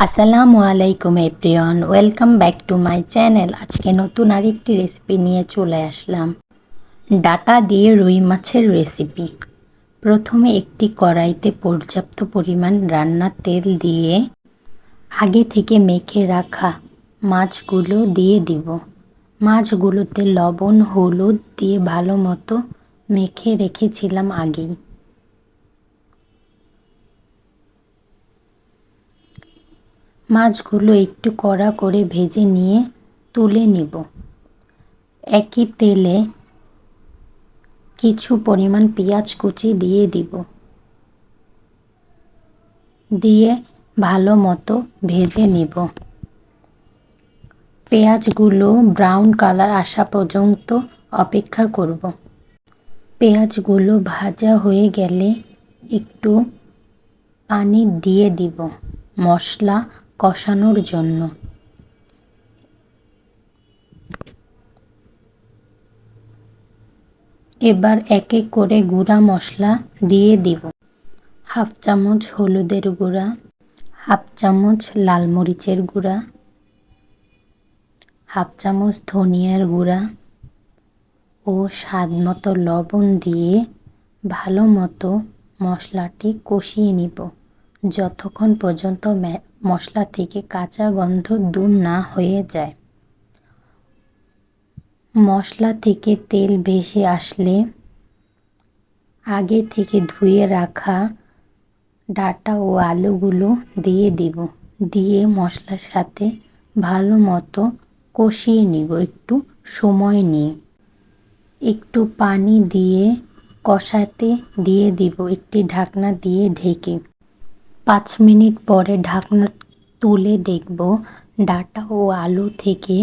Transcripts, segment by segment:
আসসালামু আলাইকুম everyone, welcome back to my channel. আজকে নতুন আরেকটি রেসিপি নিয়ে চলে আসলাম, ডাটা দিয়ে রুই মাছের রেসিপি। প্রথমে একটি কড়াইতে পর্যাপ্ত পরিমাণ রান্নার তেল দিয়ে আগে থেকে মেখে রাখা মাছগুলো দিয়ে দিব। মাছগুলোতে লবণ হলুদ দিয়ে ভালো মতো মেখে রেখেছিলাম আগেই। মাছগুলো একটু কড়া করে ভেজে নিয়ে তুলে নিব। একই তেলে কিছু পরিমাণ পেঁয়াজ কুচি দিয়ে দিব, দিয়ে ভালো মতো ভেজে নিব। পেঁয়াজগুলো ব্রাউন কালার আসা পর্যন্ত অপেক্ষা করব। পেঁয়াজগুলো ভাজা হয়ে গেলে একটু পানি দিয়ে দিব মশলা কষানোর জন্য। এবার এক এক করে গুঁড়া মশলা দিয়ে দিব। হাফ চামচ হলুদের গুঁড়া, হাফ চামচ লাল মরিচের গুঁড়া, হাফ চামচ ধনিয়ার গুঁড়া ও স্বাদ মতো লবণ দিয়ে ভালো মতো মশলাটি কষিয়ে নিব, যতক্ষণ পর্যন্ত মশলা থেকে কাঁচা গন্ধ দূর না হয়ে যায়। মশলা থেকে তেল ভেসে আসলে আগে থেকে ধুয়ে রাখা ডাটা ও আলুগুলো দিয়ে দিব, দিয়ে মশলার সাথে ভালো মতো কষিয়ে নিব। একটু সময় নিয়ে একটু পানি দিয়ে কষাতে দিয়ে দিব, একটি ঢাকনা দিয়ে ঢেকে। 5 মিনিট পরে ঢাকনা তুলে দেখব ডাটা ও আলু থেকে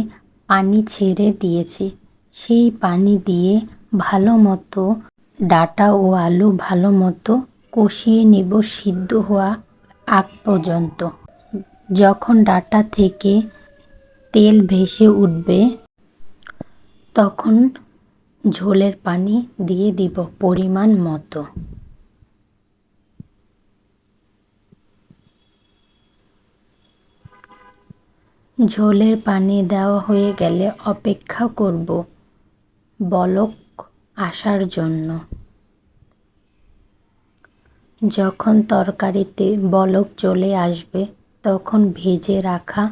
পানি ছেড়ে দিয়েছে। সেই পানি দিয়ে ভালো মতো ডাটা ও আলু ভালো মতো কষিয়ে নিব সিদ্ধ হওয়া আগ পর্যন্ত। যখন ডাটা থেকে তেল ভেসে উঠবে তখন ঝোলের পানি দিয়ে দিব পরিমাণ মতো। ঝোলের পানি দেওয়া হয়ে গেলে অপেক্ষা করব বলক আসার জন্য। যখন তরকারিতে বলক চলে আসবে তখন ভেজে রাখা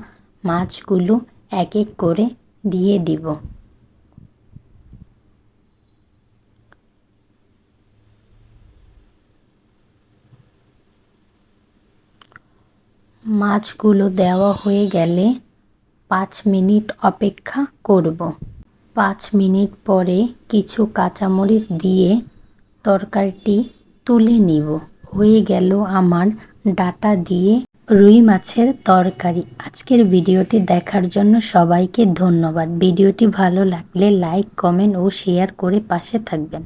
মাছগুলো এক এক করে দিয়ে দিব। মাছগুলো দেওয়া হয়ে গেলে 5 মিনিট অপেক্ষা করব। 5 মিনিট পরে কিছু কাঁচামরিচ দিয়ে তরকারিটি তুলে নিব। হয়ে গেল আমার ডাটা দিয়ে রুই মাছের তরকারি। আজকের ভিডিওটি দেখার জন্য সবাইকে ধন্যবাদ। ভিডিওটি ভালো লাগলে লাইক, কমেন্ট ও শেয়ার করে পাশে থাকবেন।